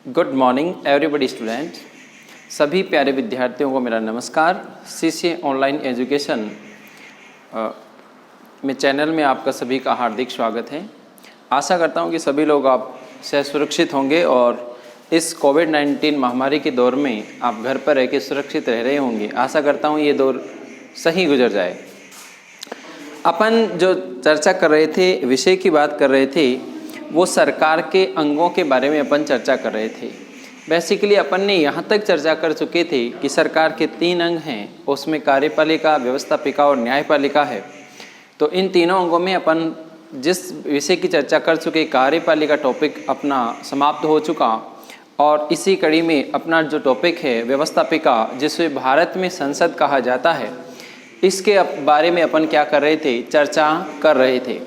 Good morning everybody student. सभी प्यारे विद्यार्थियों को मेरा नमस्कार। सीसीए ऑनलाइन एजुकेशन में चैनल में आपका सभी का हार्दिक स्वागत है। आशा करता हूं कि सभी लोग आप से सुरक्षित होंगे और इस कोविड-19 महामारी के दौर में आप घर पर रह के सुरक्षित रह रहे होंगे। आशा करता हूं ये दौर सही गुजर जाए। अपन जो चर्चा कर रहे थे, विषय की बात कर रहे थे, वो सरकार के अंगों के बारे में अपन चर्चा कर रहे थे। बेसिकली अपन ने यहाँ तक चर्चा कर चुके थे कि सरकार के 3 अंग हैं, उसमें कार्यपालिका, व्यवस्थापिका और न्यायपालिका है। तो इन तीनों अंगों में अपन जिस विषय की चर्चा कर चुके, कार्यपालिका टॉपिक अपना समाप्त हो चुका और इसी कड़ी में अपना जो टॉपिक है व्यवस्थापिका, जिसे भारत में संसद कहा जाता है, इसके बारे में अपन क्या कर रहे थे, चर्चा कर रहे थे।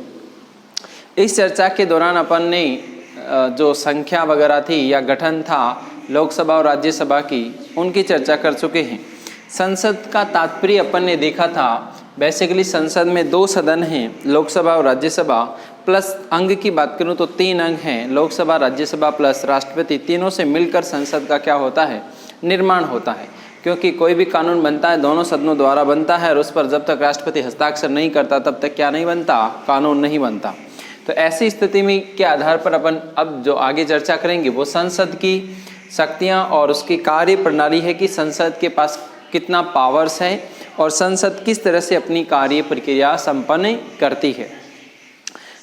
इस चर्चा के दौरान अपन ने जो संख्या वगैरह थी या गठन था लोकसभा और राज्यसभा की, उनकी चर्चा कर चुके हैं। संसद का तात्पर्य अपन ने देखा था। बेसिकली संसद में 2 सदन हैं, लोकसभा और राज्यसभा। प्लस अंग की बात करूं तो 3 अंग हैं, लोकसभा, राज्यसभा प्लस राष्ट्रपति। तीनों से मिलकर संसद का क्या होता है, निर्माण होता है। क्योंकि कोई भी कानून बनता है दोनों सदनों द्वारा बनता है और उस पर जब तक राष्ट्रपति हस्ताक्षर नहीं करता तब तक क्या नहीं बनता, कानून नहीं बनता। तो ऐसी स्थिति में के आधार पर अपन अब जो आगे चर्चा करेंगे वो संसद की शक्तियां और उसकी कार्य प्रणाली है कि संसद के पास कितना पावर्स है और संसद किस तरह से अपनी कार्य प्रक्रिया संपन्न करती है।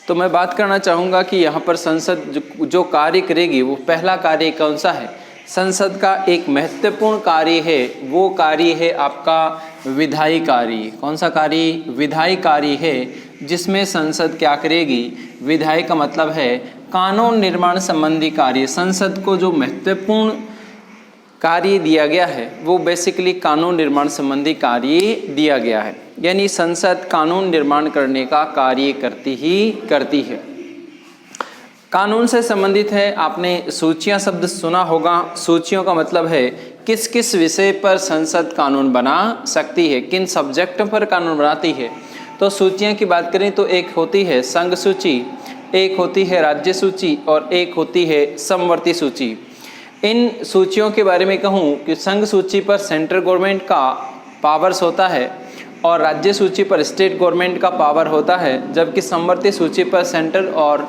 तो मैं बात करना चाहूँगा कि यहाँ पर संसद जो कार्य करेगी वो पहला कार्य कौन सा है। संसद का एक महत्वपूर्ण कार्य है, वो कार्य है आपका विधायी कार्य। कौन सा कार्य, विधायी कार्य है, जिसमें संसद क्या करेगी, विधायी का मतलब है कानून निर्माण संबंधी कार्य। संसद को जो महत्वपूर्ण कार्य दिया गया है वो बेसिकली कानून निर्माण संबंधी कार्य दिया गया है। यानी संसद कानून निर्माण करने का कार्य करती है। कानून से संबंधित है, आपने सूचियां शब्द सुना होगा। सूचियों का मतलब है किस किस विषय पर संसद कानून बना सकती है, किन सब्जेक्टों पर कानून बनाती है। तो सूचियां की बात करें तो एक होती है संघ सूची, एक होती है राज्य सूची और एक होती है समवर्ती सूची। इन सूचियों के बारे में कहूँ कि संघ सूची पर सेंट्रल गवर्नमेंट का पावर्स होता है और राज्य सूची पर स्टेट गवर्नमेंट का पावर होता है, जबकि समवर्ती सूची पर सेंट्रल और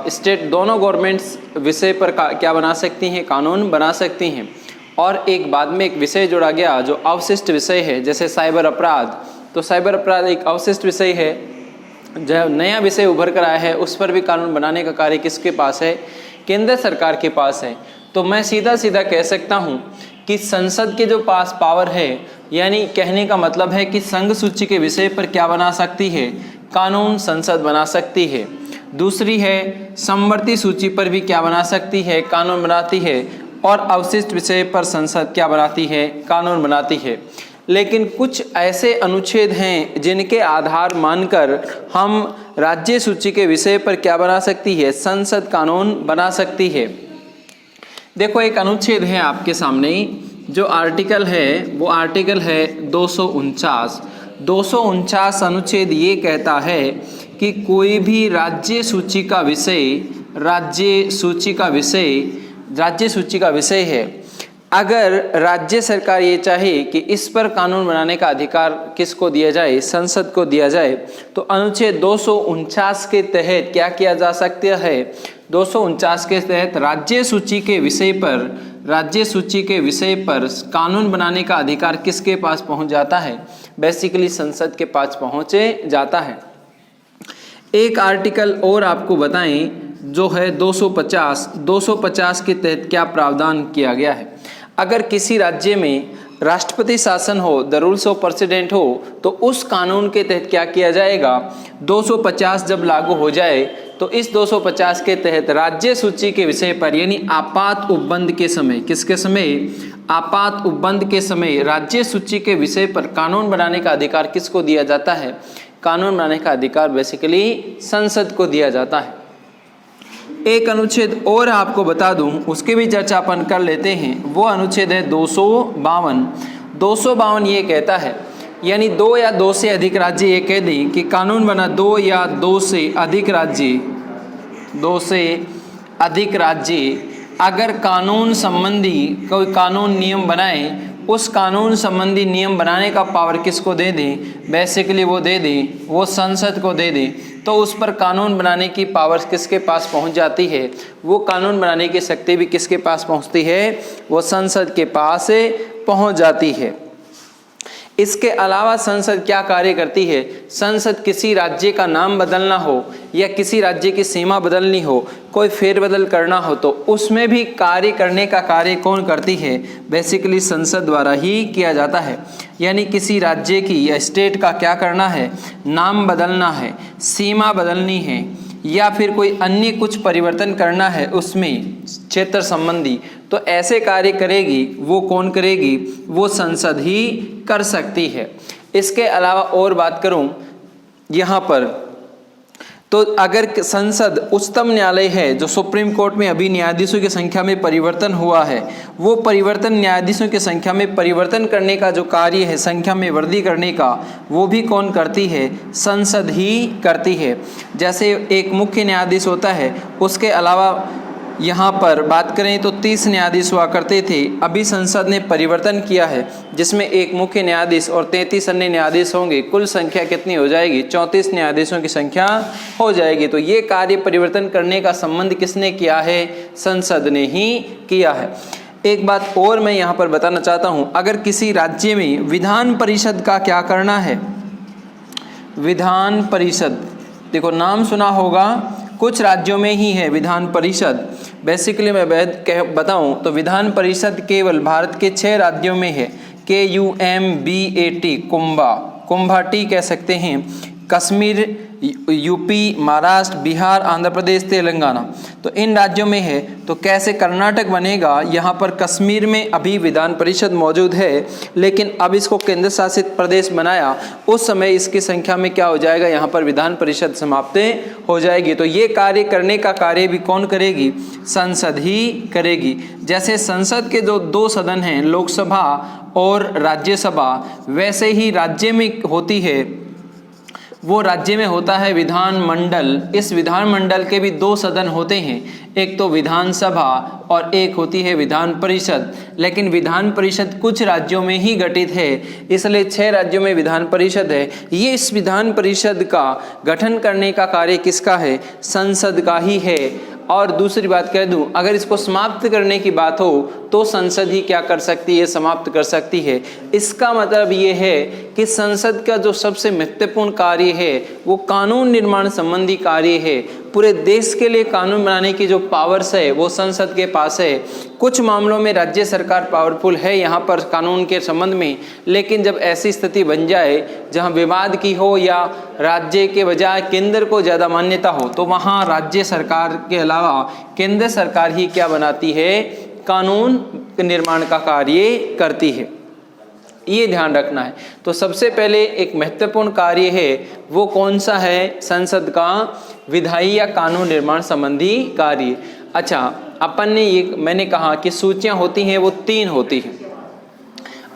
स्टेट दोनों गवर्नमेंट्स विषय पर क्या बना सकती हैं, कानून बना सकती हैं। और एक बाद में एक विषय जोड़ा गया जो अवशिष्ट विषय है, जैसे साइबर अपराध। तो साइबर अपराध एक अवशिष्ट विषय है, जो नया विषय उभर कर आया है, उस पर भी कानून बनाने का कार्य किसके पास है, केंद्र सरकार के पास है। तो मैं सीधा सीधा कह सकता हूँ कि संसद के जो पास पावर है, यानी कहने का मतलब है कि संघ सूची के विषय पर क्या बना सकती है, कानून संसद बना सकती है। दूसरी है समवर्ती सूची पर भी क्या बना सकती है, कानून बनाती है। और अवशिष्ट विषय पर संसद क्या बनाती है, कानून बनाती है। लेकिन कुछ ऐसे अनुच्छेद हैं जिनके आधार मानकर हम राज्य सूची के विषय पर क्या बना सकती है, संसद कानून बना सकती है। देखो एक अनुच्छेद है आपके सामने, जो आर्टिकल है वो आर्टिकल है 249। 249 अनुच्छेद ये कहता है कि कोई भी राज्य सूची का विषय है, अगर राज्य सरकार ये चाहे कि इस पर कानून बनाने का अधिकार किसको दिया जाए, संसद को दिया जाए, तो अनुच्छेद 249 के तहत क्या किया जा सकता है, 249 के तहत राज्य सूची के विषय पर कानून बनाने का अधिकार किसके पास पहुंच जाता है, बेसिकली संसद के पास पहुंचे जाता है। एक आर्टिकल और आपको बताएं जो है 250 के तहत क्या प्रावधान किया गया है। अगर किसी राज्य में राष्ट्रपति शासन हो, द रूल्स ऑफ प्रेसिडेंट हो, तो उस कानून के तहत क्या किया जाएगा, 250 जब लागू हो जाए तो इस 250 के तहत राज्य सूची के विषय पर, यानी आपात उपबंध के समय, किसके समय, आपात उपबंध के समय राज्य सूची के विषय पर कानून बनाने का अधिकार किसको दिया जाता है, कानून बनाने का अधिकार बेसिकली संसद को दिया जाता है। एक अनुच्छेद और आपको बता दूं, उसकी भी चर्चा अपन कर लेते हैं। वो अनुच्छेद है 252। 252 ये कहता है, यानी 2 या 2 से अधिक राज्य ये कह दें कि कानून बना 2 या 2 से अधिक राज्य अगर कानून संबंधी कोई कानून नियम बनाए, उस कानून संबंधी नियम बनाने का पावर किसको दे दें, बेसिकली वो दे दें, वो संसद को दे दें, तो उस पर कानून बनाने की पावर किसके पास पहुंच जाती है, वो कानून बनाने की शक्ति भी किसके पास पहुंचती है, वो संसद के पास पहुंच जाती है। इसके अलावा संसद क्या कार्य करती है, संसद किसी राज्य का नाम बदलना हो या किसी राज्य की सीमा बदलनी हो, कोई फेरबदल करना हो, तो उसमें भी कार्य करने का कार्य कौन करती है, बेसिकली संसद द्वारा ही किया जाता है। यानी किसी राज्य की या स्टेट का क्या करना है, नाम बदलना है, सीमा बदलनी है, या फिर कोई अन्य कुछ परिवर्तन करना है उसमें क्षेत्र संबंधी, तो ऐसे कार्य करेगी वो कौन करेगी, वो संसद ही कर सकती है। इसके अलावा और बात करूं यहाँ पर, तो अगर संसद उच्चतम न्यायालय है, जो सुप्रीम कोर्ट में अभी न्यायाधीशों की संख्या में परिवर्तन हुआ है, वो परिवर्तन न्यायाधीशों की संख्या में परिवर्तन करने का जो कार्य है, संख्या में वृद्धि करने का, वो भी कौन करती है, संसद ही करती है। जैसे एक मुख्य न्यायाधीश होता है, उसके अलावा यहाँ पर बात करें तो 30 न्यायाधीश हुआ करते थे, अभी संसद ने परिवर्तन किया है जिसमें एक मुख्य न्यायाधीश और 33 अन्य न्यायाधीश होंगे, कुल संख्या कितनी हो जाएगी, 34 न्यायाधीशों की संख्या हो जाएगी। तो ये कार्य परिवर्तन करने का संबंध किसने किया है, संसद ने ही किया है। एक बात और मैं यहाँ पर बताना चाहता हूँ, अगर किसी राज्य में विधान परिषद का क्या करना है, विधान परिषद, देखो नाम सुना होगा, कुछ राज्यों में ही है विधान परिषद। बेसिकली मैं बताऊं तो विधान परिषद केवल भारत के 6 राज्यों में है, KUMBAT, कुंभाटी कह सकते हैं, कश्मीर, यूपी, महाराष्ट्र, बिहार, आंध्र प्रदेश, तेलंगाना, तो इन राज्यों में है। तो कैसे कर्नाटक बनेगा, यहाँ पर कश्मीर में अभी विधान परिषद मौजूद है, लेकिन अब इसको केंद्र शासित प्रदेश बनाया, उस समय इसकी संख्या में क्या हो जाएगा, यहाँ पर विधान परिषद समाप्त हो जाएगी। तो ये कार्य करने का कार्य भी कौन करेगी, संसद ही करेगी। जैसे संसद के जो 2 सदन हैं, लोकसभा और राज्यसभा, वैसे ही राज्य में होती है, वो राज्य में होता है विधानमंडल। इस विधानमंडल के भी 2 सदन होते हैं, एक तो विधानसभा और एक होती है विधान परिषद। लेकिन विधान परिषद कुछ राज्यों में ही गठित है, इसलिए 6 राज्यों में विधान परिषद है। ये इस विधान परिषद का गठन करने का कार्य किसका है, संसद का ही है। और दूसरी बात कह दूं, अगर इसको समाप्त करने की बात हो तो संसद ही क्या कर सकती है, समाप्त कर सकती है। इसका मतलब ये है कि संसद का जो सबसे महत्वपूर्ण कार्य है वो कानून निर्माण संबंधी कार्य है। पूरे देश के लिए कानून बनाने की जो पावर्स है वो संसद के पास है। कुछ मामलों में राज्य सरकार पावरफुल है यहाँ पर कानून के संबंध में, लेकिन जब ऐसी स्थिति बन जाए जहाँ विवाद की हो या राज्य के बजाय केंद्र को ज़्यादा मान्यता हो, तो वहाँ राज्य सरकार के अलावा केंद्र सरकार ही क्या बनाती है, कानून निर्माण का कार्य करती है। ये ध्यान रखना है। तो सबसे पहले एक महत्वपूर्ण कार्य है वो कौन सा है, संसद का विधायी या कानून निर्माण संबंधी कार्य। अच्छा, अपन ने ये मैंने कहा कि सूचियां होती हैं वो 3 होती हैं।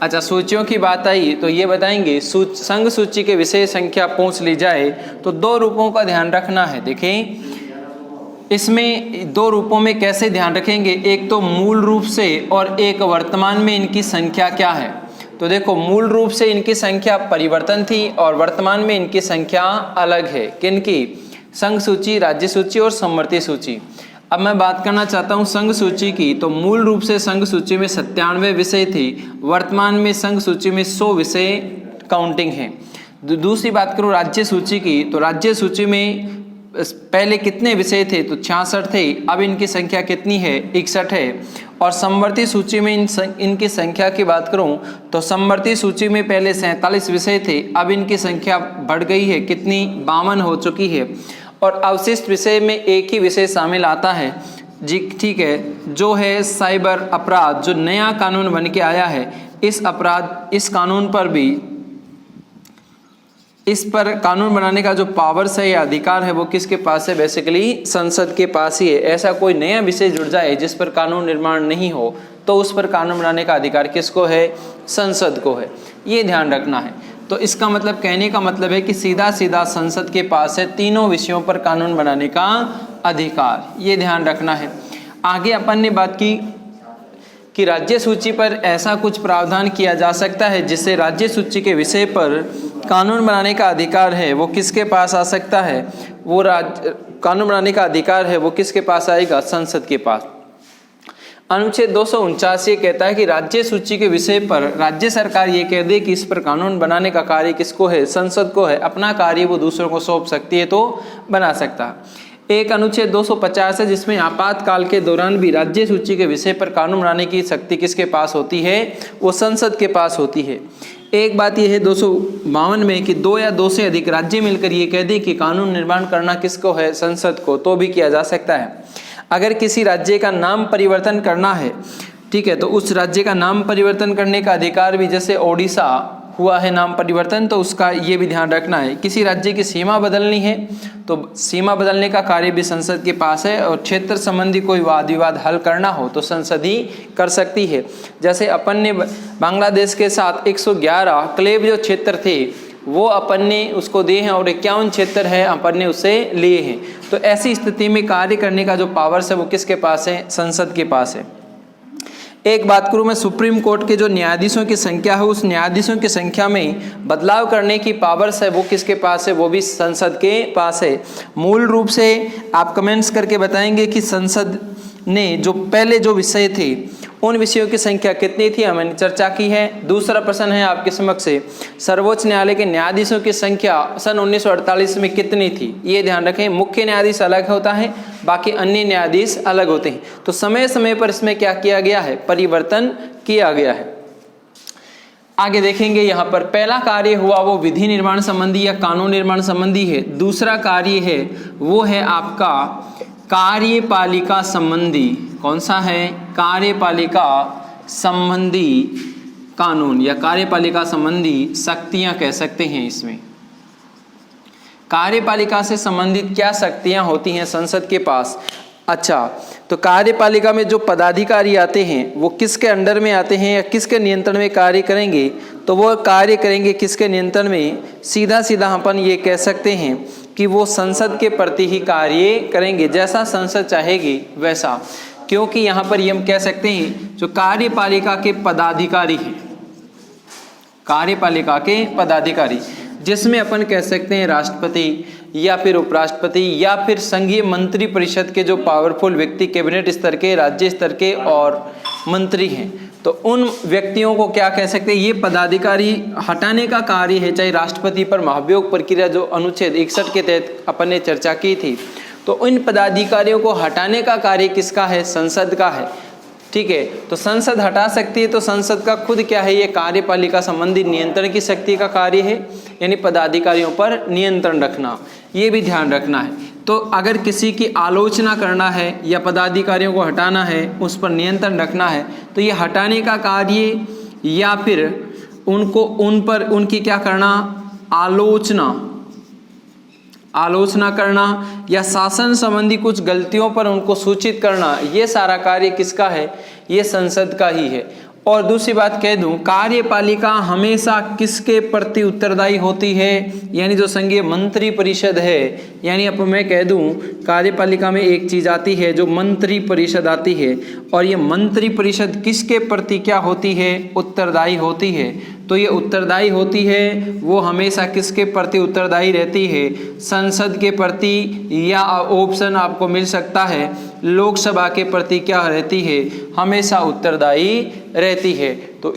अच्छा, सूचियों की बात आई तो ये बताएंगे, संघ सूची के विषय संख्या पूछ ली जाए तो 2 रूपों का ध्यान रखना है। देखें इसमें 2 रूपों में कैसे ध्यान रखेंगे, एक तो मूल रूप से और एक वर्तमान में इनकी संख्या क्या है। तो देखो मूल रूप से इनकी संख्या परिवर्तन थी और वर्तमान में इनकी संख्या अलग है। किनकी, संघ सूची, राज्य सूची और समवर्ती सूची। अब मैं बात करना चाहता हूँ संघ सूची की। तो मूल रूप से संघ सूची में 97 विषय थी, वर्तमान में संघ सूची में 100 विषय काउंटिंग है। दूसरी बात करूँ राज्य सूची की, तो राज्य सूची में पहले कितने विषय थे, तो 66 थे, अब इनकी संख्या कितनी है, 61 है। और समवर्ती सूची में इनकी संख्या की बात करूं तो समवर्ती सूची में पहले 47 विषय थे, अब इनकी संख्या बढ़ गई है, कितनी, 52 हो चुकी है। और अवशिष्ट विषय में एक ही विषय शामिल आता है जी, ठीक है, जो है साइबर अपराध, जो नया कानून बन के आया है। इस कानून पर भी, इस पर कानून बनाने का जो पावर्स है या अधिकार है वो किसके पास है, बेसिकली संसद के पास ही है। ऐसा कोई नया विषय जुड़ जाए जिस पर कानून निर्माण नहीं हो तो उस पर कानून बनाने का अधिकार किसको है, संसद को है। ये ध्यान रखना है। तो इसका मतलब, कहने का मतलब है कि सीधा सीधा संसद के पास है तीनों विषयों पर कानून बनाने का अधिकार। ये ध्यान रखना है। आगे अपन ने बात की कि राज्य सूची पर ऐसा कुछ प्रावधान किया जा सकता है जिससे राज्य सूची के विषय पर कानून बनाने का अधिकार है वो किसके पास आ सकता है, वो कानून बनाने का अधिकार है वो किसके पास आएगा, संसद के पास। अनुच्छेद 249 ये कहता है कि राज्य सूची के विषय पर राज्य सरकार ये कह दे कि इस पर कानून बनाने का कार्य किसको है, संसद को है, अपना कार्य वो दूसरों को सौंप सकती है तो बना सकता है। एक अनुच्छेद 250 है जिसमें आपातकाल के दौरान भी राज्य सूची के विषय पर कानून बनाने की शक्ति किसके पास होती है, वो संसद के पास होती है। एक बात यह है 252 में कि 2 या 2 से अधिक राज्य मिलकर ये कह दे कि कानून निर्माण करना किसको है, संसद को, तो भी किया जा सकता है। अगर किसी राज्य का नाम परिवर्तन करना है, ठीक है, तो उस राज्य का नाम परिवर्तन करने का अधिकार भी, जैसे ओडिशा हुआ है नाम परिवर्तन, तो उसका ये भी ध्यान रखना है। किसी राज्य की सीमा बदलनी है तो सीमा बदलने का कार्य भी संसद के पास है, और क्षेत्र संबंधी कोई वाद विवाद हल करना हो तो संसद ही कर सकती है। जैसे अपन ने बांग्लादेश के साथ 111 क्लेव जो क्षेत्र थे वो अपन ने उसको दिए हैं और 51 क्षेत्र है अपन ने उससे लिए हैं। तो ऐसी स्थिति में कार्य करने का जो पावर्स है वो किसके पास है, संसद के पास है। एक बात करूँ मैं, सुप्रीम कोर्ट के जो न्यायाधीशों की संख्या है उस न्यायाधीशों की संख्या में बदलाव करने की पावर्स है वो किसके पास है, वो भी संसद के पास है। मूल रूप से आप कमेंट्स करके बताएंगे कि संसद ने जो पहले जो विषय थे उन विषयों की संख्या कितनी थी, हमने चर्चा की है। दूसरा प्रश्न है आपके समक्ष से, सर्वोच्च न्यायालय के न्यायाधीशों की संख्या सन 1948 में कितनी थी, ये ध्यान रखें। मुख्य न्यायाधीश अलग होता है, बाकी अन्य न्यायाधीश अलग होते हैं। तो समय समय पर इसमें क्या किया गया है, परिवर्तन किया गया है। आगे देखेंगे यहाँ पर पहला कार्य हुआ वो विधि निर्माण संबंधी या कानून निर्माण संबंधी है। दूसरा कार्य है वो है आपका कार्यपालिका संबंधी। कौन सा है, कार्यपालिका संबंधी कानून या कार्यपालिका संबंधी शक्तियां कह सकते हैं। इसमें कार्यपालिका से संबंधित क्या शक्तियां होती हैं संसद के पास। अच्छा, तो कार्यपालिका में जो पदाधिकारी आते हैं वो किसके अंडर में आते हैं या किसके नियंत्रण में कार्य करेंगे, तो वो कार्य करेंगे किसके नियंत्रण में, सीधा सीधा अपन ये कह सकते हैं कि वो संसद के प्रति ही कार्य करेंगे, जैसा संसद चाहेगी वैसा। क्योंकि यहाँ पर ये हम कह सकते हैं जो कार्यपालिका के पदाधिकारी हैं, कार्यपालिका के पदाधिकारी जिसमें अपन कह सकते हैं राष्ट्रपति या फिर उपराष्ट्रपति या फिर संघीय मंत्री परिषद के जो पावरफुल व्यक्ति कैबिनेट स्तर के, राज्य स्तर के और मंत्री हैं, तो उन व्यक्तियों को क्या कह सकते हैं, ये पदाधिकारी हटाने का कार्य है। चाहे राष्ट्रपति पर महाभियोग प्रक्रिया जो अनुच्छेद 61 के तहत अपन ने चर्चा की थी, तो इन पदाधिकारियों को हटाने का कार्य किसका है, संसद का है। ठीक है, तो संसद हटा सकती है, तो संसद का खुद क्या है, ये कार्यपालिका संबंधी नियंत्रण की शक्ति का कार्य है, यानी पदाधिकारियों पर नियंत्रण रखना, ये भी ध्यान रखना है। तो अगर किसी की आलोचना करना है या पदाधिकारियों को हटाना है, उस पर नियंत्रण रखना है, तो ये हटाने का कार्य या फिर उनको उन पर उनकी क्या करना, आलोचना करना या शासन संबंधी कुछ गलतियों पर उनको सूचित करना, ये सारा कार्य किसका है, ये संसद का ही है। और दूसरी बात कह दूं, कार्यपालिका हमेशा किसके प्रति उत्तरदायी होती है, यानी जो संघीय मंत्री परिषद है, यानी अब मैं कह दूं कार्यपालिका में एक चीज आती है जो मंत्री परिषद आती है, और ये मंत्री परिषद किसके प्रति क्या होती है, उत्तरदायी होती है। तो ये उत्तरदायी होती है, वो हमेशा किसके प्रति उत्तरदायी रहती है, संसद के प्रति, या ऑप्शन आपको मिल सकता है लोकसभा के प्रति क्या रहती है, हमेशा उत्तरदायी रहती है। तो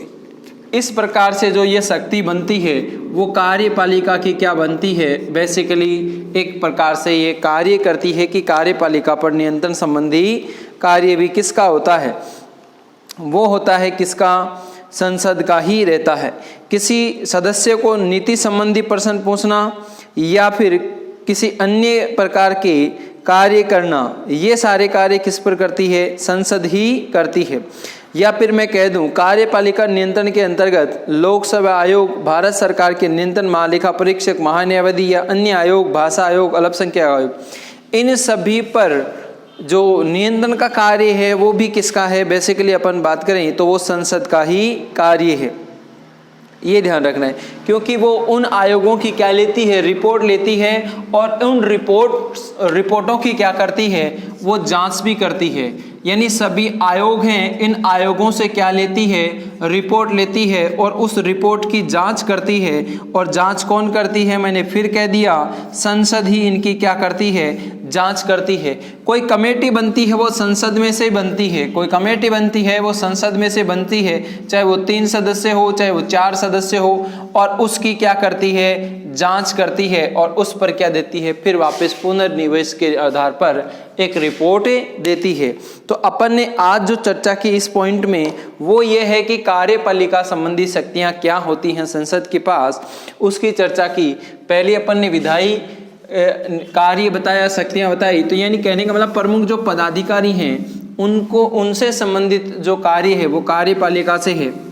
इस प्रकार से जो ये शक्ति बनती है वो कार्यपालिका की क्या बनती है, बेसिकली एक प्रकार से ये कार्य करती है कि कार्यपालिका पर नियंत्रण संबंधी कार्य भी किसका होता है, वो होता है किसका, संसद का ही रहता है। किसी सदस्य को नीति संबंधी प्रश्न पूछना या फिर किसी अन्य प्रकार के कार्य करना, ये सारे कार्य किस पर करती है, संसद ही करती है। या फिर मैं कह दूं कार्यपालिका नियंत्रण के अंतर्गत लोकसभा आयोग, भारत सरकार के नियंत्रण, महालेखा परीक्षक, महान्यायवादी या अन्य आयोग, भाषा आयोग, अल्पसंख्यक आयोग, इन सभी पर जो नियंत्रण का कार्य है वो भी किसका है, बेसिकली अपन बात करें तो वो संसद का ही कार्य है। ये ध्यान रखना है, क्योंकि वो उन आयोगों की क्या लेती है, रिपोर्ट लेती है, और उन रिपोर्टों की क्या करती है, वो जांच भी करती है। यानी सभी आयोग हैं, इन आयोगों से क्या लेती है, रिपोर्ट लेती है और उस रिपोर्ट की जांच करती है। और जांच कौन करती है, मैंने फिर कह दिया, संसद ही इनकी क्या करती है, जांच करती है। कोई कमेटी बनती है वो संसद में से बनती है, कोई कमेटी बनती है वो संसद में से बनती है, चाहे वो 3 सदस्य हो चाहे वो 4 सदस्य हो, और उसकी क्या करती है, जांच करती है और उस पर क्या देती है, फिर वापस पुनर्निवेश के आधार पर एक रिपोर्ट देती है। तो अपन ने आज जो चर्चा की इस पॉइंट में वो ये है कि कार्यपालिका संबंधी शक्तियां क्या होती हैं संसद के पास, उसकी चर्चा की। पहले अपन ने विधायी कार्य बताया, शक्तियां बताई। तो यानी कहने का मतलब प्रमुख जो पदाधिकारी हैं उनको, उनसे संबंधित जो कार्य है वो कार्यपालिका से है।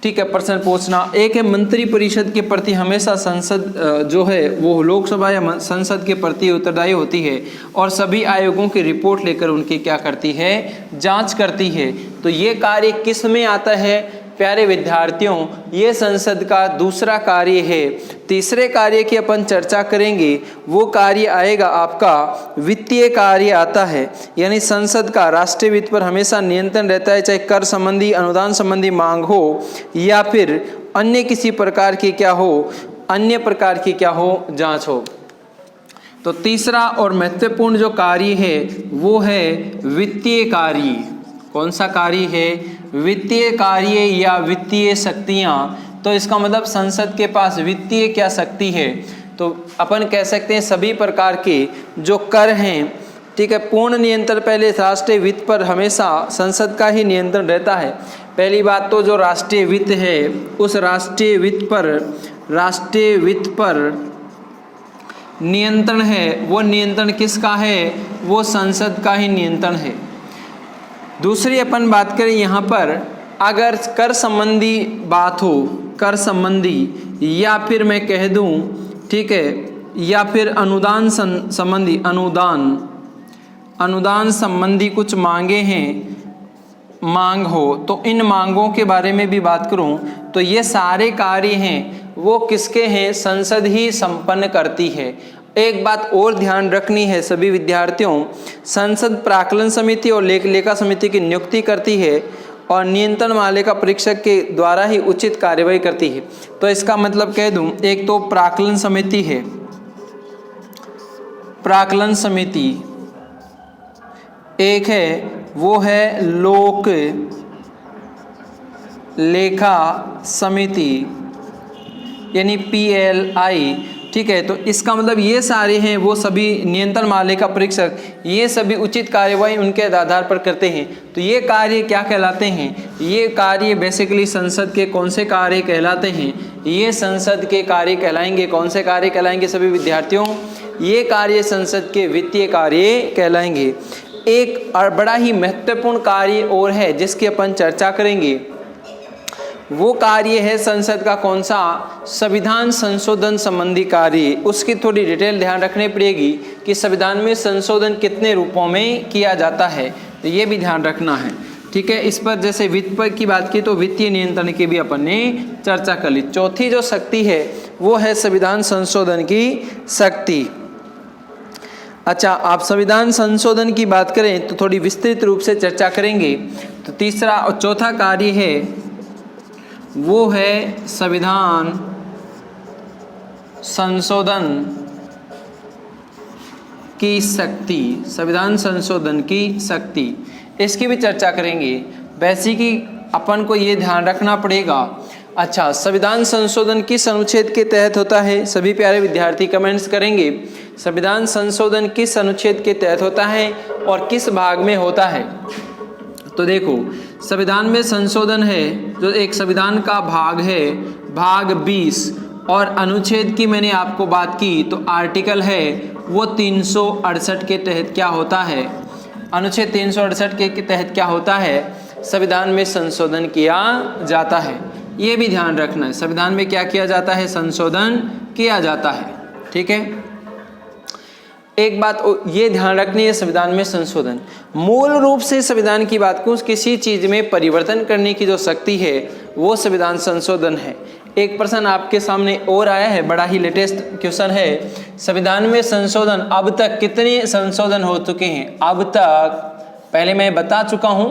ठीक है, प्रश्न पूछना। एक है मंत्री परिषद के प्रति हमेशा संसद जो है वो लोकसभा या संसद के प्रति उत्तरदायी होती है और सभी आयोगों की रिपोर्ट लेकर उनकी क्या करती है, जांच करती है। तो ये कार्य किस में आता है प्यारे विद्यार्थियों, ये संसद का दूसरा कार्य है। तीसरे कार्य की अपन चर्चा करेंगे, वो कार्य आएगा आपका वित्तीय कार्य आता है। यानी संसद का राष्ट्रीय वित्त पर हमेशा नियंत्रण रहता है, चाहे कर संबंधी, अनुदान संबंधी मांग हो या फिर अन्य किसी प्रकार की क्या हो, अन्य प्रकार की क्या हो, जांच हो। तो तीसरा और महत्वपूर्ण जो कार्य है वो है वित्तीय कार्य। कौन सा कार्य है, वित्तीय कार्य या वित्तीय शक्तियां। तो इसका मतलब संसद के पास वित्तीय क्या शक्ति है, तो अपन कह सकते हैं सभी प्रकार के जो कर हैं, ठीक है, पूर्ण नियंत्रण पहले राष्ट्रीय वित्त पर हमेशा संसद का ही नियंत्रण रहता है। पहली बात तो जो राष्ट्रीय वित्त है उस राष्ट्रीय वित्त पर नियंत्रण है, वो नियंत्रण किसका है, वो संसद का ही नियंत्रण है। दूसरी अपन बात करें यहाँ पर, अगर कर संबंधी बात हो, कर संबंधी या फिर मैं कह दूँ, ठीक है, या फिर अनुदान संबंधी, अनुदान संबंधी कुछ मांगे हैं, मांग हो, तो इन मांगों के बारे में भी बात करूं तो ये सारे कार्य हैं वो किसके हैं, संसद ही संपन्न करती है। एक बात और ध्यान रखनी है सभी विद्यार्थियों, संसद प्राक्कलन समिति और लेखा समिति की नियुक्ति करती है और नियंत्रण मालिका परीक्षक के द्वारा ही उचित कार्यवाही करती है। तो इसका मतलब कह दूं, एक तो प्राक्कलन समिति है, प्राक्कलन समिति, एक है वो है लोक लेखा समिति यानी PLI, ठीक है। तो इसका मतलब ये सारे हैं वो सभी नियंत्रण मालिका परीक्षक, ये सभी उचित कार्यवाही उनके आधार पर करते हैं। तो ये कार्य क्या कहलाते हैं, ये कार्य बेसिकली संसद के कौन से कार्य कहलाते हैं, ये संसद के कार्य कहलाएंगे। कौन से कार्य कहलाएंगे सभी विद्यार्थियों, ये कार्य संसद के वित्तीय कार्य कहलाएंगे। एक और बड़ा ही महत्वपूर्ण कार्य और है जिसकी अपन चर्चा करेंगे, वो कार्य है संसद का कौन सा, संविधान संशोधन संबंधी कार्य। उसकी थोड़ी डिटेल ध्यान रखनी पड़ेगी कि संविधान में संशोधन कितने रूपों में किया जाता है, तो ये भी ध्यान रखना है, ठीक है। इस पर जैसे वित्त पर की बात की तो वित्तीय नियंत्रण की भी अपन ने चर्चा कर ली। चौथी जो शक्ति है वो है संविधान संशोधन की शक्ति। अच्छा, आप संविधान संशोधन की बात करें तो थोड़ी विस्तृत रूप से चर्चा करेंगे। तो तीसरा और चौथा कार्य है वो है संविधान संशोधन की शक्ति, संविधान संशोधन की शक्ति, इसकी भी चर्चा करेंगे। वैसे कि अपन को ये ध्यान रखना पड़ेगा। अच्छा, संविधान संशोधन किस अनुच्छेद के तहत होता है, सभी प्यारे विद्यार्थी कमेंट्स करेंगे। संविधान संशोधन किस अनुच्छेद के तहत होता है और किस भाग में होता है। तो देखो, संविधान में संशोधन है जो एक संविधान का भाग है, भाग 20, और अनुच्छेद की मैंने आपको बात की तो आर्टिकल है वो 368 के तहत क्या होता है, अनुच्छेद 368 के तहत क्या होता है, संविधान में संशोधन किया जाता है। ये भी ध्यान रखना है, संविधान में क्या किया जाता है, संशोधन किया जाता है, ठीक है। एक बात ये ध्यान रखनी है, संविधान में संशोधन, मूल रूप से संविधान की बात करूं, किसी चीज में परिवर्तन करने की जो शक्ति है वो संविधान संशोधन है। एक प्रश्न आपके सामने और आया है, बड़ा ही लेटेस्ट क्वेश्चन है, संविधान में संशोधन अब तक कितने संशोधन हो चुके हैं, अब तक पहले मैं बता चुका हूं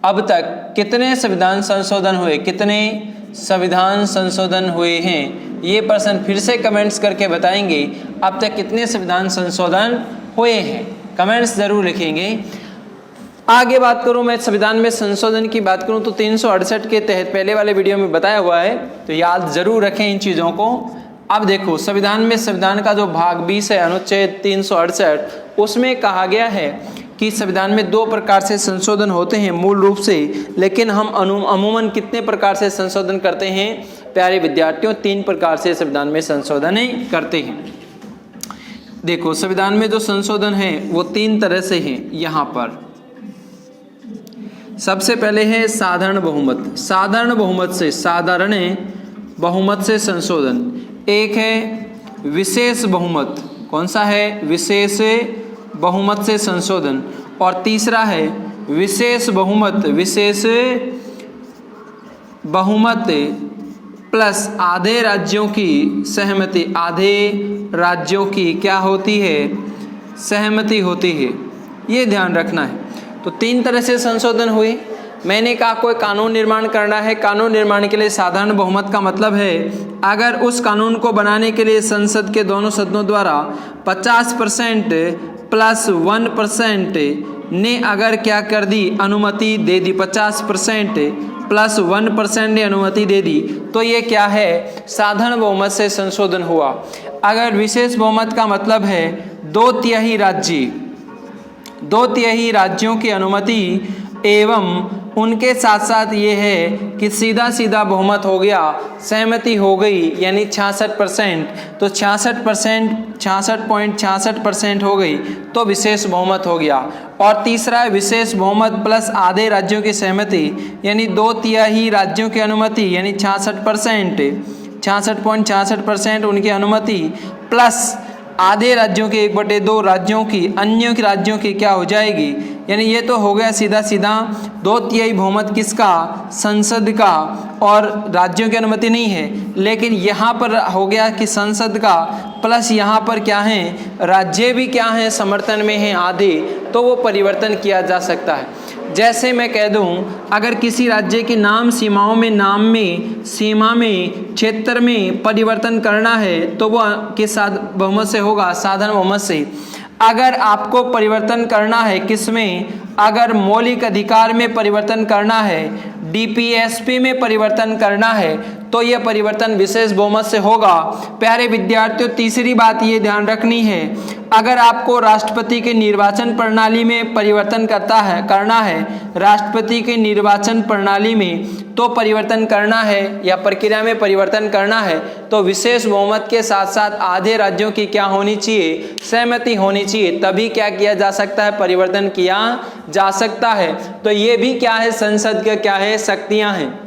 अब तक कितने संविधान संशोधन हुए, कितने संविधान संशोधन हुए हैं। ये प्रश्न फिर से कमेंट्स करके बताएंगे अब तक कितने संविधान संशोधन हुए हैं, कमेंट्स जरूर लिखेंगे। आगे बात करूं मैं संविधान में संशोधन की बात करूं तो 368 के तहत पहले वाले वीडियो में बताया हुआ है, तो याद जरूर रखें इन चीज़ों को। अब देखो संविधान में संविधान का जो भाग 20 है अनुच्छेद 368, उसमें कहा गया है कि संविधान में 2 प्रकार से संशोधन होते हैं मूल रूप से, लेकिन हम अमूमन कितने प्रकार से संशोधन करते हैं प्यारे विद्यार्थियों? 3 प्रकार से संविधान में संशोधन करते हैं। देखो संविधान में जो संशोधन है वो 3 तरह से है। यहाँ पर सबसे पहले है साधारण बहुमत, साधारण बहुमत से संशोधन। एक है विशेष बहुमत, कौन सा है? विशेष बहुमत से संशोधन। और तीसरा है विशेष बहुमत प्लस आधे राज्यों की सहमति, आधे राज्यों की क्या होती है? सहमति होती है। ये ध्यान रखना है। तो 3 तरह से संशोधन हुए। मैंने कहा कोई कानून निर्माण करना है, कानून निर्माण के लिए साधारण बहुमत का मतलब है अगर उस कानून को बनाने के लिए संसद के दोनों सदनों द्वारा 50% प्लस 1% ने अगर क्या कर दी? अनुमति दे दी। 50% प्लस 1% ने अनुमति दे दी, तो ये क्या है? साधारण बहुमत से संशोधन हुआ। अगर विशेष बहुमत का मतलब है 2/3 राज्यों की अनुमति एवं उनके साथ साथ ये है कि सीधा सीधा बहुमत हो गया, सहमति हो गई, यानी 66%, तो 66.66% हो गई तो विशेष बहुमत हो गया। और तीसरा है विशेष बहुमत प्लस आधे राज्यों की सहमति, यानी 2/3 राज्यों की अनुमति, यानी 66.66% उनकी अनुमति प्लस आधे राज्यों के 1/2 राज्यों की, अन्यों की राज्यों की क्या हो जाएगी? यानी ये तो हो गया सीधा सीधा 2/3 बहुमत किसका? संसद का, और राज्यों की अनुमति नहीं है। लेकिन यहाँ पर हो गया कि संसद का प्लस यहाँ पर क्या है? राज्य भी क्या है? समर्थन में है आधे, तो वो परिवर्तन किया जा सकता है। जैसे मैं कह दूं अगर किसी राज्य की सीमा में क्षेत्र में परिवर्तन करना है तो वो किस बहुमत से होगा? साधारण बहुमत से। अगर आपको परिवर्तन करना है किसमें? अगर मौलिक अधिकार में परिवर्तन करना है, डीपीएसपी में परिवर्तन करना है, तो यह परिवर्तन विशेष बहुमत से होगा। प्यारे विद्यार्थियों, तीसरी बात ये ध्यान रखनी है, अगर आपको राष्ट्रपति के निर्वाचन प्रणाली में परिवर्तन करना है, राष्ट्रपति के निर्वाचन प्रणाली में तो परिवर्तन करना है या प्रक्रिया में परिवर्तन करना है, तो विशेष बहुमत के साथ साथ आधे राज्यों की क्या होनी चाहिए? सहमति होनी चाहिए, तभी क्या किया जा सकता है? परिवर्तन किया जा सकता है। तो ये भी क्या है? संसद के क्या है? शक्तियां हैं।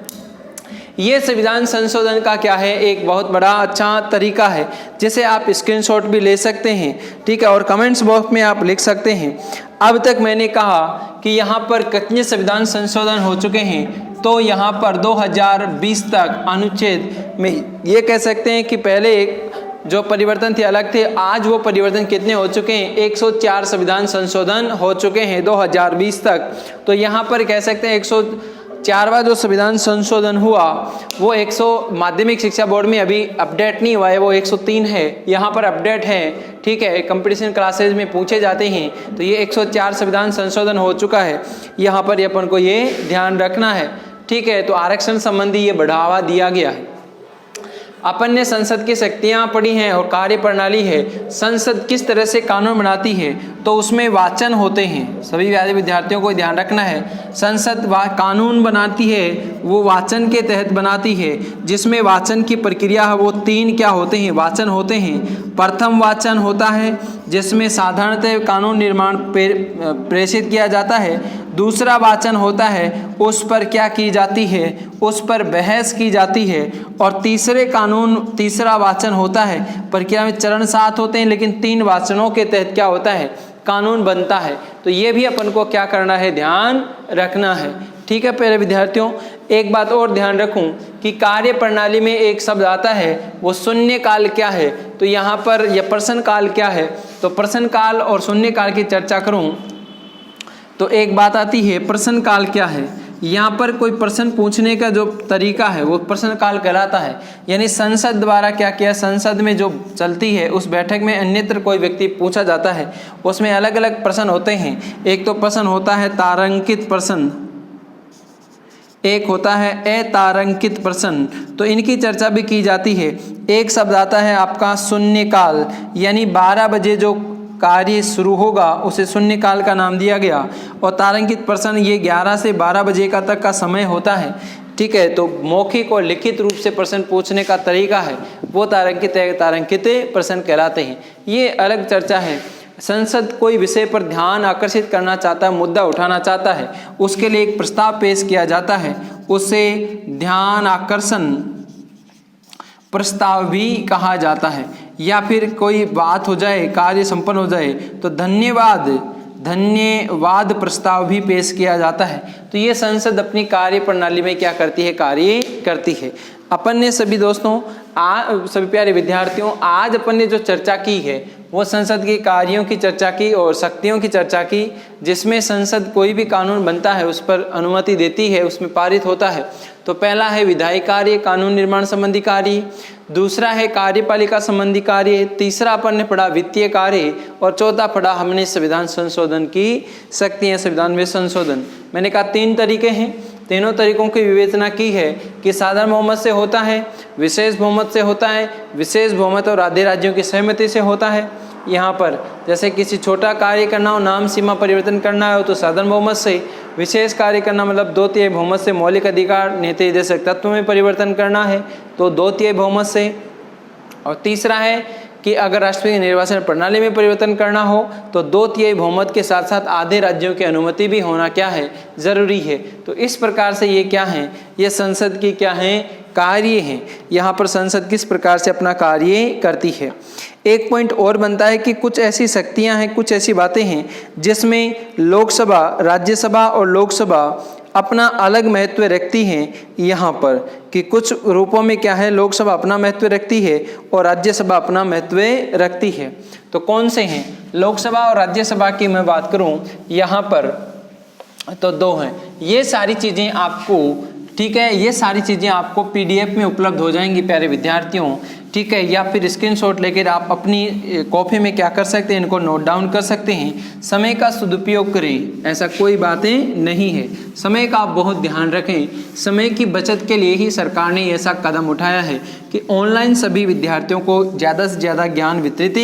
ये संविधान संशोधन का क्या है? एक बहुत बड़ा अच्छा तरीका है, जिसे आप स्क्रीनशॉट भी ले सकते हैं, ठीक है, और कमेंट्स बॉक्स में आप लिख सकते हैं। अब तक मैंने कहा कि यहाँ पर कितने संविधान संशोधन हो चुके हैं, तो यहाँ पर 2020 तक अनुच्छेद में ये कह सकते हैं कि पहले जो परिवर्तन थे अलग थे, आज वो परिवर्तन कितने हो चुके हैं? 104 संविधान संशोधन हो चुके हैं 2020 तक। तो यहाँ पर कह सकते हैं 104वां जो संविधान संशोधन हुआ वो 100 माध्यमिक शिक्षा बोर्ड में अभी अपडेट नहीं हुआ है, वो 103 है, यहाँ पर अपडेट है, ठीक है, कंपटीशन क्लासेज में पूछे जाते हैं। तो ये 104 संविधान संशोधन हो चुका है, यहाँ पर अपन को ये ध्यान रखना है, ठीक है। तो आरक्षण संबंधी ये बढ़ावा दिया गया है। अपन ने संसद की शक्तियां पढ़ी हैं और कार्य प्रणाली है, संसद किस तरह से कानून बनाती है, तो उसमें वाचन होते हैं। सभी विद्यार्थियों को ध्यान रखना है, संसद कानून बनाती है वो वाचन के तहत बनाती है, जिसमें वाचन की प्रक्रिया है वो 3 क्या होते हैं? वाचन होते हैं। प्रथम वाचन होता है जिसमें साधारणतः कानून निर्माण प्रेषित किया जाता है। दूसरा वाचन होता है उस पर क्या की जाती है? उस पर बहस की जाती है। और तीसरा वाचन होता है, प्रक्रिया में चरण 7 होते हैं, लेकिन 3 वाचनों के तहत क्या होता है? कानून बनता है। तो ये भी अपन को क्या करना है? ध्यान रखना है, ठीक है। प्यारे विद्यार्थियों, एक बात और ध्यान रखूं कि कार्य प्रणाली में एक शब्द आता है, वो शून्य काल क्या है? तो यहाँ पर यह प्रश्न काल क्या है? तो प्रश्न काल और शून्य काल की चर्चा करूं तो एक बात आती है प्रश्न काल क्या है। यहाँ पर कोई प्रश्न पूछने का जो तरीका है वो प्रश्न काल कहलाता है। यानी संसद द्वारा क्या किया, संसद में जो चलती है उस बैठक में अन्यत्र कोई व्यक्ति पूछा जाता है, उसमें अलग अलग प्रश्न होते हैं। एक तो प्रश्न होता है तारांकित प्रश्न, एक होता है अतारांकित प्रश्न, तो इनकी चर्चा भी की जाती है। एक शब्द आता है आपका शून्यकाल, यानी 12 बजे जो कार्य शुरू होगा उसे शून्यकाल का नाम दिया गया। और तारांकित प्रश्न ये 11 से 12 बजे का तक का समय होता है, ठीक है। तो मौखिक और लिखित रूप से प्रश्न पूछने का तरीका है वो तारांकित प्रश्न कहलाते हैं। ये अलग चर्चा है। संसद कोई विषय पर ध्यान आकर्षित करना चाहता है, मुद्दा उठाना चाहता है, उसके लिए एक प्रस्ताव पेश किया जाता है, उसे ध्यान आकर्षण प्रस्ताव भी कहा जाता है। या फिर कोई बात हो जाए, कार्य संपन्न हो जाए तो धन्यवाद प्रस्ताव भी पेश किया जाता है। तो ये संसद अपनी कार्य प्रणाली में क्या करती है, कार्य करती है। अपन ने सभी दोस्तों सभी प्यारे विद्यार्थियों, आज अपन ने जो चर्चा की है वो संसद के कार्यों की चर्चा की और शक्तियों की चर्चा की, जिसमें संसद कोई भी कानून बनता है उस पर अनुमति देती है, उसमें पारित होता है। तो पहला है विधायी कार्य, कानून निर्माण संबंधी कार्य, दूसरा है कार्यपालिका संबंधी कार्य, तीसरा अपन ने पढ़ा वित्तीय कार्य, और चौथा पढ़ा हमने संविधान संशोधन की शक्तियाँ, संविधान में संशोधन। मैंने कहा 3 तरीके हैं, तीनों तरीकों की विवेचना की है कि साधारण बहुमत से होता है, विशेष बहुमत से होता है, विशेष बहुमत और आधे राज्यों की सहमति से होता है। यहाँ पर जैसे किसी छोटा कार्य करना हो, नाम सीमा परिवर्तन करना हो तो साधारण बहुमत से, विशेष कार्य करना मतलब 2/3 बहुमत से, मौलिक अधिकार नीति निर्देशक तत्व में परिवर्तन करना है तो 2/3 बहुमत से, और तीसरा है कि अगर राष्ट्रपति निर्वाचन प्रणाली में परिवर्तन करना हो तो 2/3 बहुमत के साथ साथ आधे राज्यों की अनुमति भी होना क्या है, जरूरी है। तो इस प्रकार से ये क्या है, ये संसद की क्या है, कार्य हैं। यहाँ पर संसद किस प्रकार से अपना कार्य करती है। एक पॉइंट और बनता है कि कुछ ऐसी शक्तियाँ हैं, कुछ ऐसी बातें हैं जिसमें लोकसभा, राज्यसभा और लोकसभा अपना अलग महत्व रखती हैं। यहाँ पर कि कुछ रूपों में क्या है, लोकसभा अपना महत्व रखती है और राज्यसभा अपना महत्व रखती है। तो कौन से हैं लोकसभा और राज्यसभा की मैं बात करूं यहाँ पर तो 2 हैं। ये सारी चीज़ें आपको, ठीक है, ये सारी चीज़ें आपको PDF में उपलब्ध हो जाएंगी प्यारे विद्यार्थियों, ठीक है। या फिर स्क्रीनशॉट लेकर आप अपनी कॉपी में क्या कर सकते हैं, इनको नोट डाउन कर सकते हैं। समय का सदुपयोग करें, ऐसा कोई बातें नहीं है। समय का आप बहुत ध्यान रखें। समय की बचत के लिए ही सरकार ने ऐसा कदम उठाया है कि ऑनलाइन सभी विद्यार्थियों को ज़्यादा से ज़्यादा ज्ञान वितरित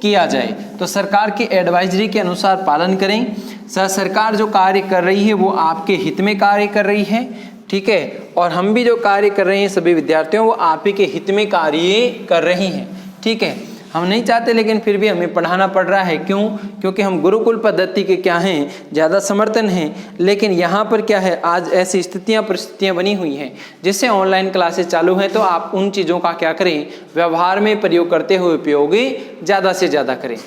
किया जाए। तो सरकार की एडवाइजरी के अनुसार पालन करें। सरकार जो कार्य कर रही है वो आपके हित में कार्य कर रही है, ठीक है। और हम भी जो कार्य कर रहे हैं सभी विद्यार्थियों, वो आप ही के हित में कार्य कर रहे हैं, ठीक है। हम नहीं चाहते लेकिन फिर भी हमें पढ़ाना पड़ रहा है। क्यों? क्योंकि हम गुरुकुल पद्धति के क्या हैं, ज़्यादा समर्थन हैं। लेकिन यहाँ पर क्या है, आज ऐसी परिस्थितियाँ बनी हुई हैं जिससे ऑनलाइन क्लासेस चालू हैं, तो आप उन चीज़ों का क्या करें, व्यवहार में प्रयोग करते हुए उपयोग ज़्यादा से ज़्यादा करें।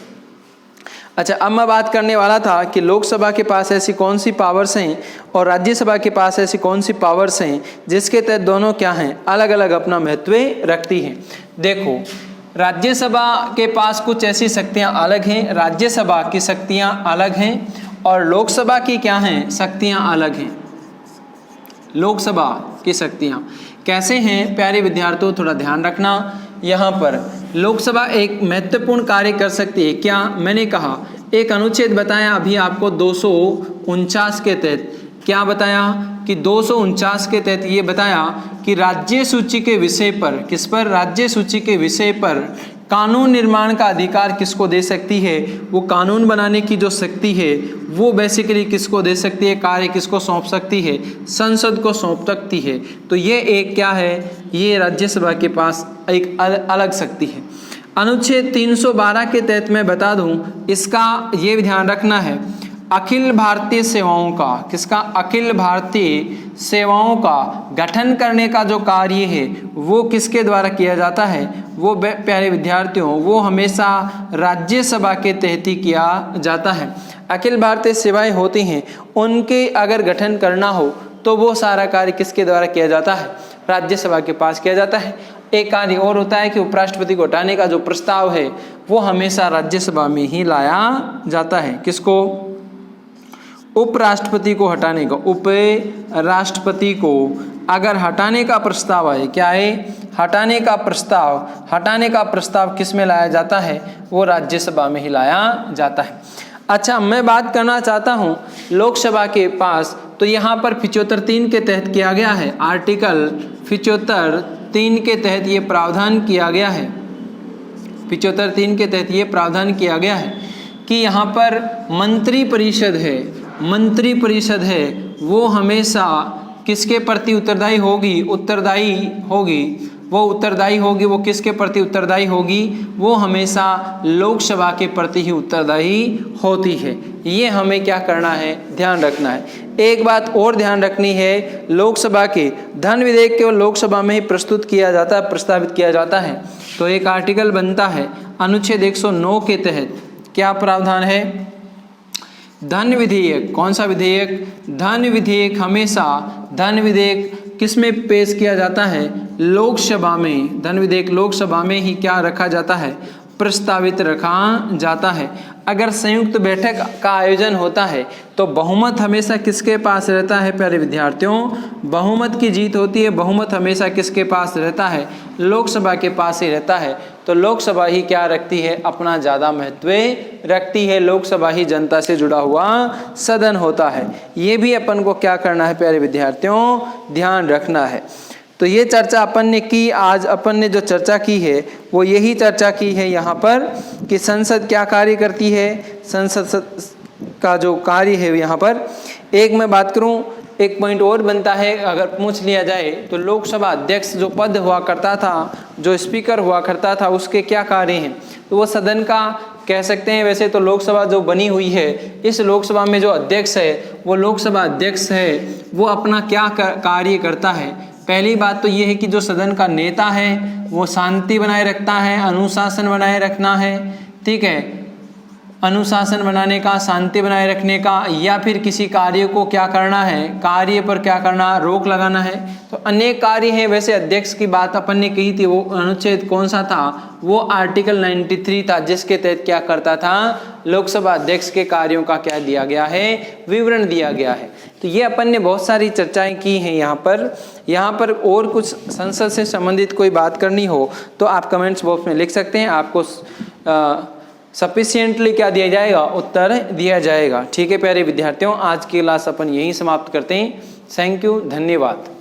अच्छा, अब मैं बात करने वाला था कि लोकसभा के पास ऐसी कौन सी पावर्स हैं और राज्यसभा के पास ऐसी कौन सी पावर्स हैं जिसके तहत दोनों क्या हैं, अलग अलग अपना महत्व रखती हैं। देखो, राज्यसभा के पास कुछ ऐसी शक्तियां अलग हैं, राज्यसभा की शक्तियां अलग हैं, और लोकसभा की क्या हैं, शक्तियां अलग हैं। लोकसभा की शक्तियां कैसे हैं प्यारे विद्यार्थियों, थोड़ा ध्यान रखना। यहाँ पर लोकसभा एक महत्वपूर्ण कार्य कर सकती है। क्या? मैंने कहा एक अनुच्छेद बताया अभी आपको 249 के तहत। क्या बताया कि 249 के तहत ये बताया कि राज्य सूची के विषय पर, किस पर, राज्य सूची के विषय पर कानून निर्माण का अधिकार किसको दे सकती है, वो कानून बनाने की जो शक्ति है वो बेसिकली किसको दे सकती है, कार्य किसको सौंप सकती है, संसद को सौंप सकती है। तो ये एक क्या है, ये राज्यसभा के पास एक अलग शक्ति है। अनुच्छेद 312 के तहत मैं बता दूं, इसका ये ध्यान रखना है, अखिल भारतीय सेवाओं का, किसका, अखिल भारतीय सेवाओं का गठन करने का जो कार्य है वो किसके द्वारा किया जाता है, वो प्यारे विद्यार्थियों वो हमेशा राज्यसभा के तहत ही किया जाता है। अखिल भारतीय सेवाएं होती हैं, उनके अगर गठन करना हो तो वो सारा कार्य किसके द्वारा किया जाता है, राज्यसभा के पास किया जाता है। एक कार्य और होता है कि उपराष्ट्रपति को हटाने का जो प्रस्ताव है वो हमेशा राज्यसभा में ही लाया जाता है। किसको? उपराष्ट्रपति को हटाने का, उपराष्ट्रपति को अगर हटाने का प्रस्ताव आए, क्या है, हटाने का प्रस्ताव किस में लाया जाता है, वो राज्यसभा में ही लाया जाता है। अच्छा, मैं बात करना चाहता हूँ लोकसभा के पास, तो यहाँ पर 75(3) के तहत किया गया है, आर्टिकल 75(3) के तहत ये प्रावधान किया गया है, 75(3) के तहत ये प्रावधान किया गया है कि यहाँ पर मंत्रिपरिषद है वो हमेशा किसके प्रति उत्तरदायी होगी, वो किसके प्रति उत्तरदायी होगी, वो हमेशा लोकसभा के प्रति ही उत्तरदायी होती है। ये हमें क्या करना है, ध्यान रखना है। एक बात और ध्यान रखनी है, लोकसभा के धन विधेयक केवल लोकसभा में ही प्रस्तुत किया जाता है, प्रस्तावित किया जाता है। तो एक आर्टिकल बनता है अनुच्छेद 109 के तहत, क्या प्रावधान है, धन विधेयक, कौन सा विधेयक, धन विधेयक हमेशा, धन विधेयक किस में पेश किया जाता है, लोकसभा में, धन विधेयक लोकसभा में ही क्या रखा जाता है, प्रस्तावित रखा जाता है। अगर संयुक्त बैठक का आयोजन होता है तो बहुमत हमेशा किसके पास रहता है प्यारे विद्यार्थियों, बहुमत की जीत होती है, बहुमत हमेशा किसके पास रहता है, लोकसभा के पास ही रहता है। तो लोकसभा ही क्या रखती है, अपना ज़्यादा महत्व रखती है, लोकसभा ही जनता से जुड़ा हुआ सदन होता है। ये भी अपन को क्या करना है प्यारे विद्यार्थियों, ध्यान रखना है। तो ये चर्चा अपन ने की, आज अपन ने जो चर्चा की है वो यही चर्चा की है यहाँ पर कि संसद क्या कार्य करती है, संसद का जो कार्य है यहाँ पर। एक मैं बात करूँ, एक पॉइंट और बनता है, अगर पूछ लिया जाए तो लोकसभा अध्यक्ष जो पद हुआ करता था, जो स्पीकर हुआ करता था, उसके क्या कार्य हैं, तो वो सदन का कह सकते हैं। वैसे तो लोकसभा जो बनी हुई है, इस लोकसभा में जो अध्यक्ष है वो लोकसभा अध्यक्ष है, वो अपना क्या कार्य करता है। पहली बात तो ये है कि जो सदन का नेता है वो शांति बनाए रखता है, अनुशासन बनाए रखना है, ठीक है, अनुशासन बनाने का, शांति बनाए रखने का, या फिर किसी कार्य को क्या करना है, कार्य पर क्या करना, रोक लगाना है। तो अनेक कार्य हैं। वैसे अध्यक्ष की बात अपन ने कही थी, वो अनुच्छेद कौन सा था, वो आर्टिकल 93 था, जिसके तहत क्या करता था, लोकसभा अध्यक्ष के कार्यों का क्या दिया गया है, विवरण दिया गया है। तो ये अपन ने बहुत सारी चर्चाएं की हैं यहाँ पर और कुछ संसद से संबंधित कोई बात करनी हो तो आप कमेंट्स बॉक्स में लिख सकते हैं, आपको सफिशिएंटली क्या दिया जाएगा, उत्तर दिया जाएगा। ठीक है प्यारे विद्यार्थियों, आज की क्लास अपन यहीं समाप्त करते हैं। थैंक यू, धन्यवाद।